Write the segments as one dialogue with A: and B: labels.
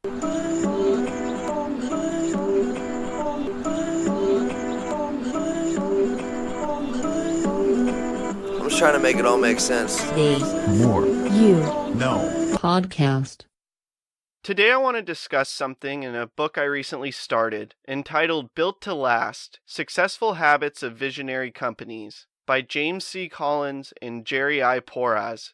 A: I'm just trying to make it all make sense.
B: The More You Know podcast.
C: Today I want to discuss something in a book I recently started entitled Built to Last: Successful Habits of Visionary Companies by James C. Collins and Jerry I. Porras.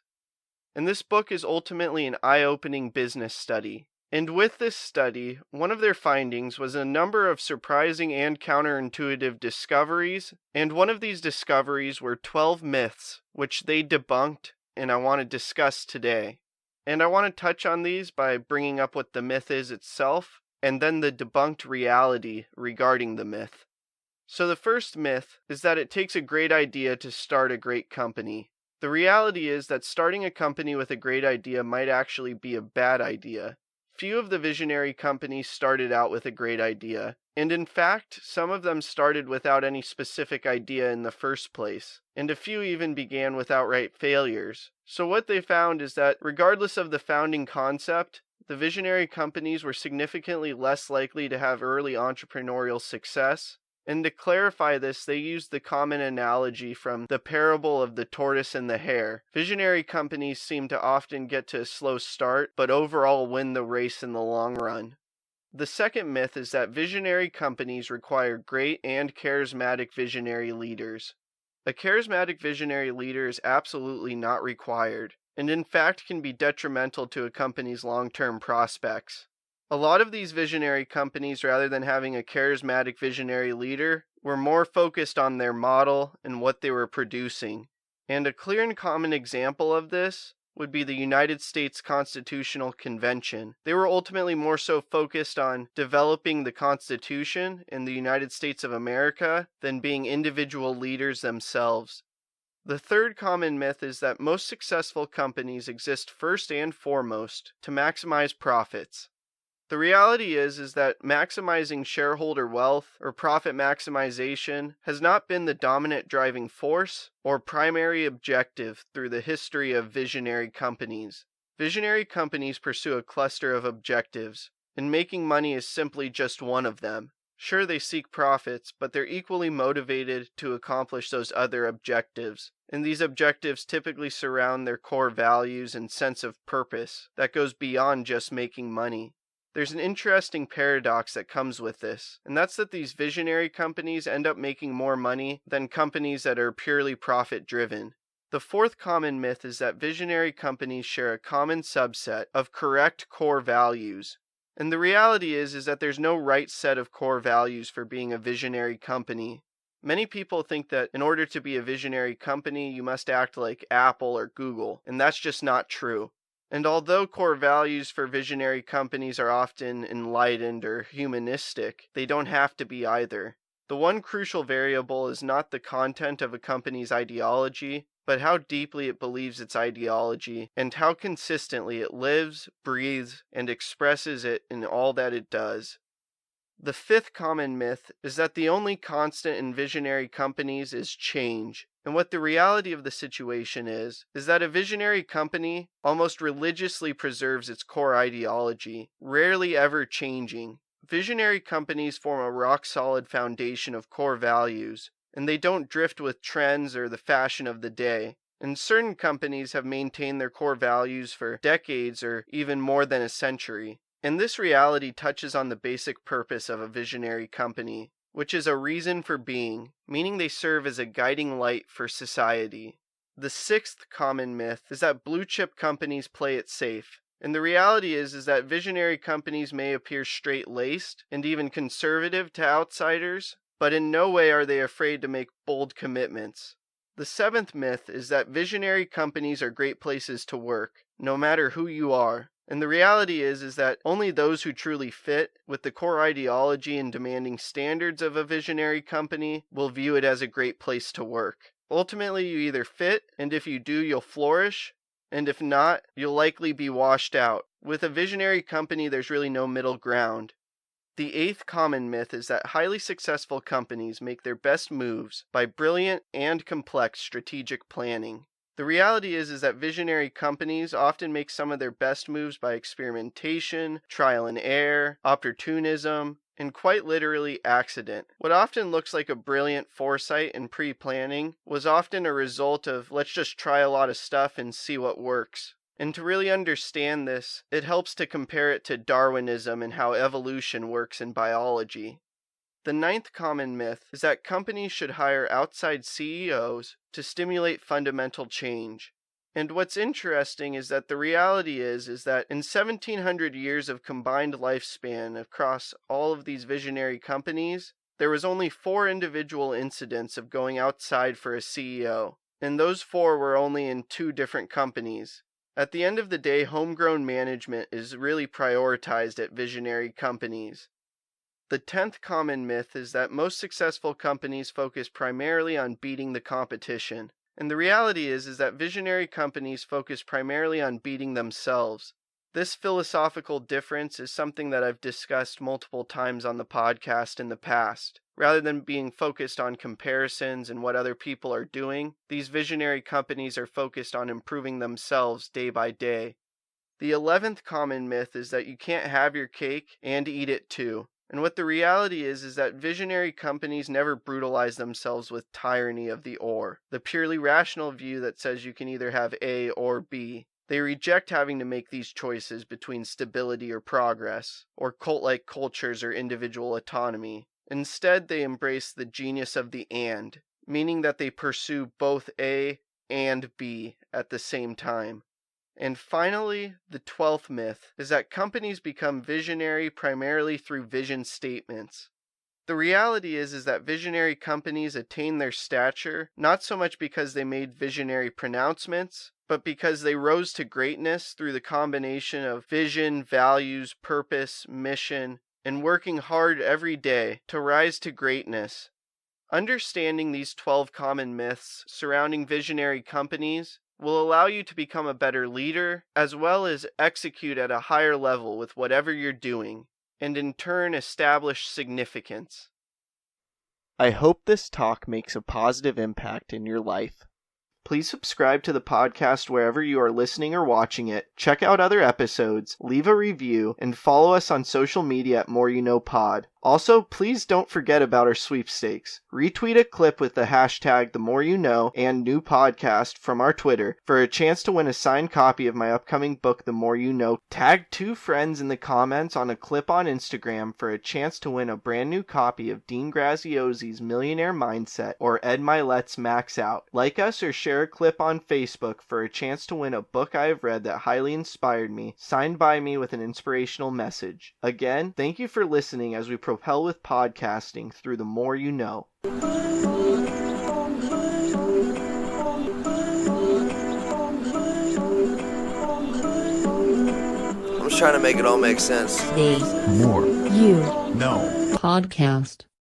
C: And this book is ultimately an eye-opening business study. And with this study, one of their findings was a number of surprising and counterintuitive discoveries, and one of these discoveries were 12 myths, which they debunked, and I want to discuss today. And I want to touch on these by bringing up what the myth is itself, and then the debunked reality regarding the myth. So the first myth is that it takes a great idea to start a great company. The reality is that starting a company with a great idea might actually be a bad idea. Few of the visionary companies started out with a great idea, and in fact, some of them started without any specific idea in the first place, and a few even began with outright failures. So what they found is that regardless of the founding concept, the visionary companies were significantly less likely to have early entrepreneurial success. And to clarify this, they used the common analogy from the parable of the tortoise and the hare. Visionary companies seem to often get to a slow start, but overall win the race in the long run. The second myth is that visionary companies require great and charismatic visionary leaders. A charismatic visionary leader is absolutely not required, and in fact can be detrimental to a company's long-term prospects. A lot of these visionary companies, rather than having a charismatic visionary leader, were more focused on their model and what they were producing. And a clear and common example of this would be the United States Constitutional Convention. They were ultimately more so focused on developing the Constitution in the United States of America than being individual leaders themselves. The third common myth is that most successful companies exist first and foremost to maximize profits. The reality is that maximizing shareholder wealth or profit maximization has not been the dominant driving force or primary objective through the history of visionary companies. Visionary companies pursue a cluster of objectives, and making money is simply just one of them. Sure, they seek profits, but they're equally motivated to accomplish those other objectives. And these objectives typically surround their core values and sense of purpose that goes beyond just making money. There's an interesting paradox that comes with this, and that's that these visionary companies end up making more money than companies that are purely profit-driven. The fourth common myth is that visionary companies share a common subset of correct core values. And the reality is that there's no right set of core values for being a visionary company. Many people think that in order to be a visionary company, you must act like Apple or Google, and that's just not true. And although core values for visionary companies are often enlightened or humanistic, they don't have to be either. The one crucial variable is not the content of a company's ideology, but how deeply it believes its ideology and how consistently it lives, breathes, and expresses it in all that it does. The fifth common myth is that the only constant in visionary companies is change. And what the reality of the situation is that a visionary company almost religiously preserves its core ideology, rarely ever changing. Visionary companies form a rock-solid foundation of core values, and they don't drift with trends or the fashion of the day. And certain companies have maintained their core values for decades or even more than a century. And this reality touches on the basic purpose of a visionary company, which is a reason for being, meaning they serve as a guiding light for society. The sixth common myth is that blue-chip companies play it safe. And the reality is that visionary companies may appear straight-laced and even conservative to outsiders, but in no way are they afraid to make bold commitments. The seventh myth is that visionary companies are great places to work, no matter who you are. And the reality is that only those who truly fit with the core ideology and demanding standards of a visionary company will view it as a great place to work. Ultimately, you either fit, and if you do, you'll flourish, and if not, you'll likely be washed out. With a visionary company, there's really no middle ground. The eighth common myth is that highly successful companies make their best moves by brilliant and complex strategic planning. The reality is that visionary companies often make some of their best moves by experimentation, trial and error, opportunism, and quite literally accident. What often looks like a brilliant foresight and pre-planning was often a result of let's just try a lot of stuff and see what works. And to really understand this, it helps to compare it to Darwinism and how evolution works in biology. The ninth common myth is that companies should hire outside CEOs to stimulate fundamental change. And what's interesting is that the reality is that in 1700 years of combined lifespan across all of these visionary companies, there was only 4 individual incidents of going outside for a CEO, and those 4 were only in 2 different companies. At the end of the day, homegrown management is really prioritized at visionary companies. The 10th common myth is that most successful companies focus primarily on beating the competition. And the reality is that visionary companies focus primarily on beating themselves. This philosophical difference is something that I've discussed multiple times on the podcast in the past. Rather than being focused on comparisons and what other people are doing, these visionary companies are focused on improving themselves day by day. The 11th common myth is that you can't have your cake and eat it too. And what the reality is that visionary companies never brutalize themselves with tyranny of the or, the purely rational view that says you can either have A or B. They reject having to make these choices between stability or progress, or cult-like cultures or individual autonomy. Instead, they embrace the genius of the and, meaning that they pursue both A and B at the same time. And finally, the 12th myth is that companies become visionary primarily through vision statements. The reality is that visionary companies attain their stature not so much because they made visionary pronouncements, but because they rose to greatness through the combination of vision, values, purpose, mission, and working hard every day to rise to greatness. Understanding these 12 common myths surrounding visionary companies will allow you to become a better leader, as well as execute at a higher level with whatever you're doing, and in turn establish significance. I hope this talk makes a positive impact in your life. Please subscribe to the podcast wherever you are listening or watching it, check out other episodes, leave a review, and follow us on social media at More You Know Pod. Also, please don't forget about our sweepstakes. Retweet a clip with the hashtag #TheMoreYouKnow and new podcast from our Twitter for a chance to win a signed copy of my upcoming book, The More You Know. Tag 2 friends in the comments on a clip on Instagram for a chance to win a brand new copy of Dean Graziosi's Millionaire Mindset or Ed Milet's Max Out. Like us or share a clip on Facebook for a chance to win a book I have read that highly inspired me, signed by me with an inspirational message. Again, thank you for listening as we propel with podcasting through the More You Know.
A: I'm just trying to make it all make sense.
B: The More You Know Podcast.